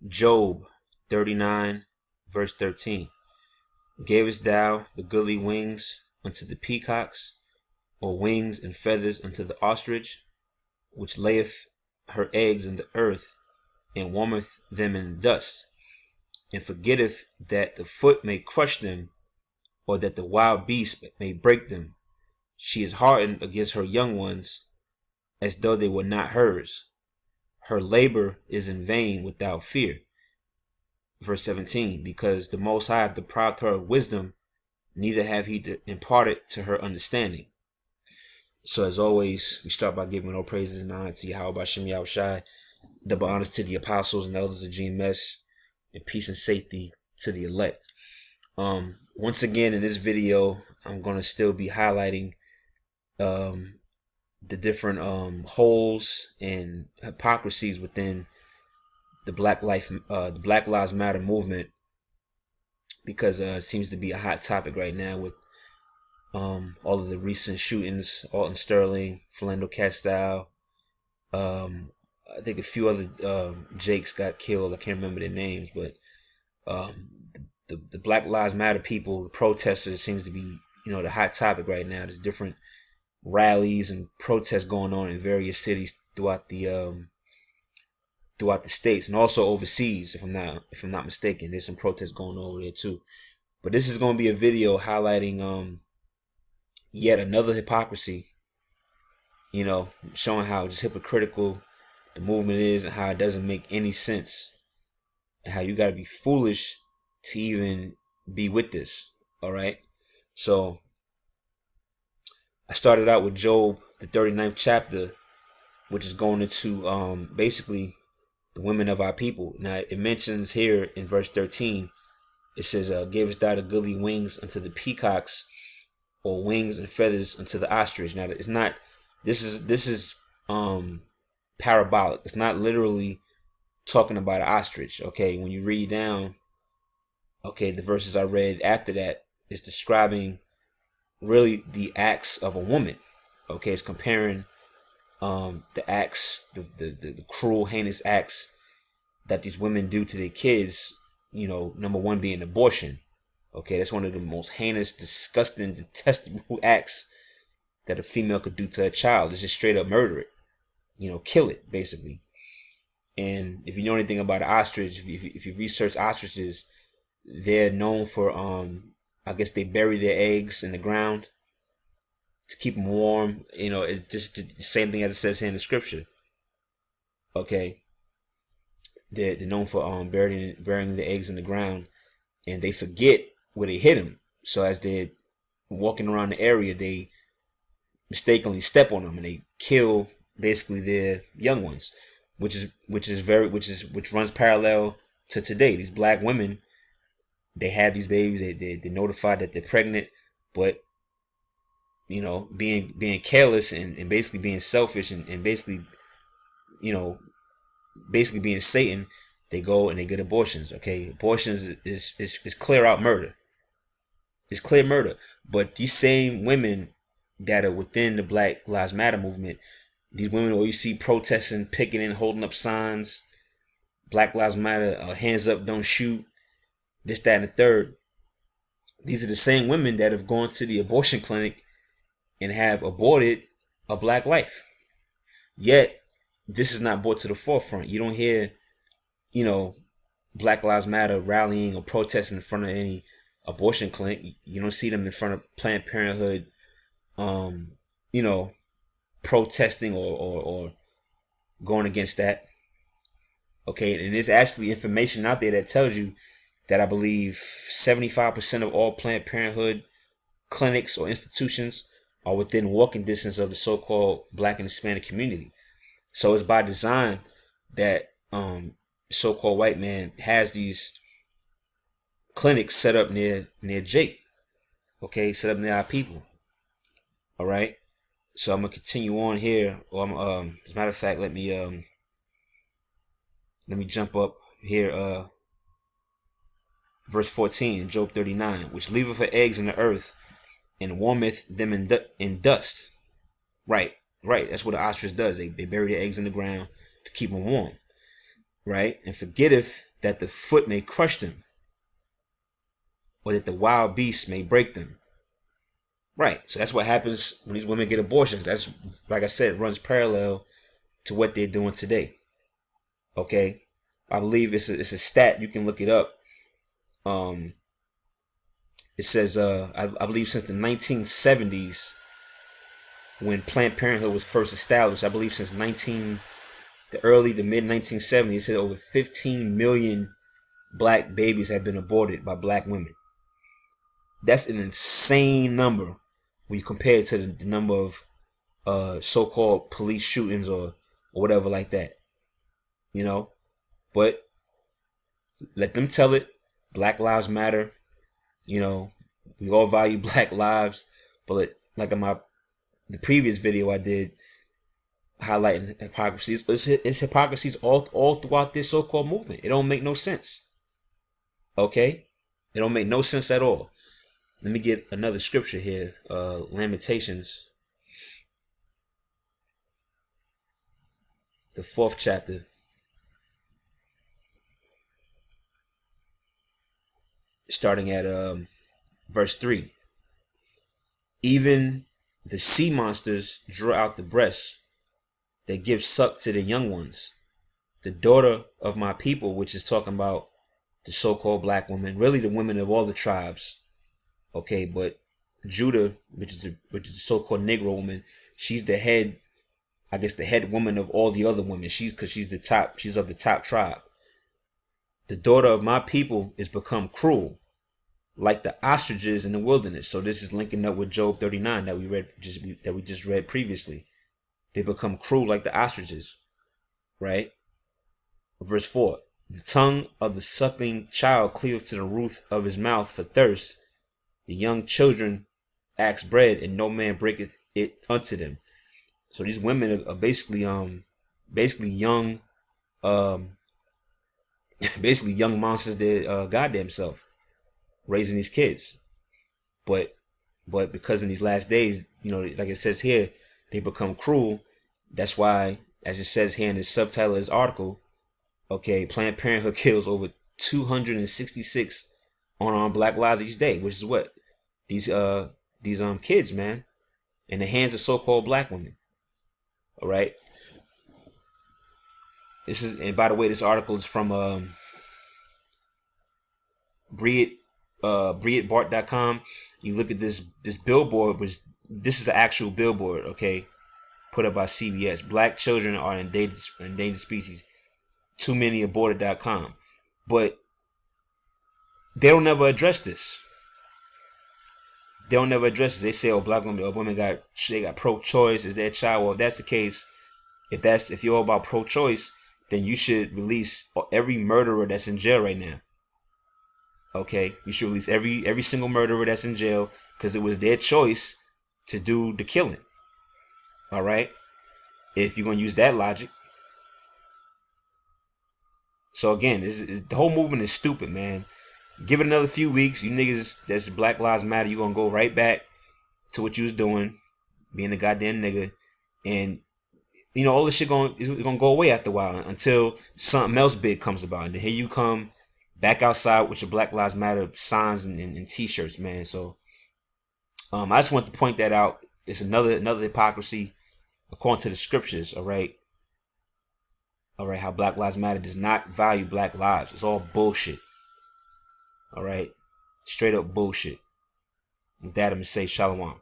Job 39 verse 13. Gavest thou the goodly wings unto the peacocks, or wings and feathers unto the ostrich, which layeth her eggs in the earth, and warmeth them in the dust, and forgetteth that the foot may crush them, or that the wild beast may break them. She is hardened against her young ones, as though they were not hers. Her labor is in vain without fear. Verse 17, because the Most High hath deprived her of wisdom, neither have he imparted to her understanding. So as always, we start by giving all praises and honor to Yahweh Shem Yahushai, double honors to the apostles and elders of GMS, and peace and safety to the elect. Once again, in this video, I'm going to still be highlighting the different holes and hypocrisies within the Black Lives Matter movement, because it seems to be a hot topic right now with all of the recent shootings. Alton, Sterling, Philando Castile, I think a few other Jakes got killed. I can't remember their names, but the Black Lives Matter people, the protesters, seems to be the hot topic right now. There's different rallies and protests going on in various cities throughout the states, and also overseas. If I'm not mistaken, there's some protests going on over there too. But this is going to be a video highlighting yet another hypocrisy. Showing how just hypocritical the movement is, and how it doesn't make any sense, and how you got to be foolish to even be with this. All right. So I started out with Job, the 39th chapter, which is going into basically the women of our people. Now it mentions here in verse 13, it says, gavest thou the goodly wings unto the peacocks, or wings and feathers unto the ostrich. Now it's not, this is parabolic. It's not literally talking about an ostrich. Okay, when you read down, okay, the verses I read after that is describing really the acts of a woman. Okay, it's comparing the acts, the cruel, heinous acts that these women do to their kids. Number one being abortion. Okay, that's one of the most heinous, disgusting, detestable acts that a female could do to a child. It's just straight up murder it. Kill it, basically. And if you know anything about an ostrich, if you research ostriches, they're known for I guess they bury their eggs in the ground to keep them warm. It's just the same thing as it says here in the scripture. Okay, they're known for burying the eggs in the ground, and they forget where they hid them. So as they're walking around the area, they mistakenly step on them, and they kill basically their young ones, which runs parallel to today. These black women, they have these babies, they're notified that they're pregnant, but being careless and basically being selfish and basically being Satan, they go and they get abortions. Okay, abortions is clear out murder. It's clear murder. But these same women that are within the Black Lives Matter movement, these women where you see protesting, picketing, holding up signs, Black Lives Matter, hands up, don't shoot, this, that, and the third. These are the same women that have gone to the abortion clinic and have aborted a black life. Yet this is not brought to the forefront. You don't hear, Black Lives Matter rallying or protesting in front of any abortion clinic. You don't see them in front of Planned Parenthood, protesting or going against that. Okay, and there's actually information out there that tells you that I believe 75% of all Planned Parenthood clinics or institutions are within walking distance of the so-called Black and Hispanic community. So it's by design that so-called white man has these clinics set up near Jake. Okay, set up near our people. All right. So I'm gonna continue on here. Or as a matter of fact, let me jump up here. Verse 14, Job 39, which leaveth her eggs in the earth, and warmeth them in dust. Right. That's what an ostrich does. They bury their eggs in the ground to keep them warm. Right. And forgetteth that the foot may crush them, or that the wild beast may break them. Right. So that's what happens when these women get abortions. That's, like I said, runs parallel to what they're doing today. Okay. I believe it's a stat. You can look it up. It says, I believe since the 1970s, when Planned Parenthood was first established, I believe since the early to mid 1970s, it said over 15 million black babies have been aborted by black women. That's an insane number when you compare it to the number of so-called police shootings or whatever like that. You know, but let them tell it. Black Lives Matter. You know, we all value black lives, but like in the previous video I did highlighting hypocrisy, it's hypocrisies all throughout this so-called movement. It don't make no sense. Okay, it don't make no sense at all. Let me get another scripture here. Lamentations, the 4th chapter, starting at verse 3. Even the sea monsters draw out the breasts that give suck to the young ones. The daughter of my people, which is talking about the so-called black women, really the women of all the tribes. Okay, but Judah, which is the so-called Negro woman, she's the head, I guess the head woman of all the other women. She's of the top tribe. The daughter of my people is become cruel, like the ostriches in the wilderness. So this is linking up with Job 39 that we just read previously. They become cruel like the ostriches, right? Verse 4. The tongue of the suckling child cleaveth to the roof of his mouth for thirst. The young children ask bread, and no man breaketh it unto them. So these women are basically young, basically young monsters that goddamn self raising these kids. But because in these last days, you know, like it says here, they become cruel. That's why, as it says here in the subtitle of this article, okay, Planned Parenthood kills over 266 unarmed black lives each day, which is what these kids, man, in the hands of so-called black women. All right. And by the way, this article is from Breitbart.com. You look at this billboard, this is an actual billboard, okay, put up by CBS. Black children are endangered species. Too many aborted.com. But they don't never address this. They say, oh, black women got pro-choice, is their child. Well, if that's the case, if you're all about pro-choice, then you should release every murderer that's in jail right now. Okay, you should release every single murderer that's in jail, because it was their choice to do the killing. All right, if you're gonna use that logic. So again, the whole movement is stupid, man. Give it another few weeks, you niggas that's Black Lives Matter, you're gonna go right back to what you was doing, being a goddamn nigga, and you know all this shit is gonna go away after a while until something else big comes about, and then here you come back outside with your Black Lives Matter signs and t-shirts, man. So I just want to point that out. It's another hypocrisy according to the scriptures. All right, how Black Lives Matter does not value black lives. It's all bullshit. All right, straight up bullshit. With that, I'm gonna say shalom.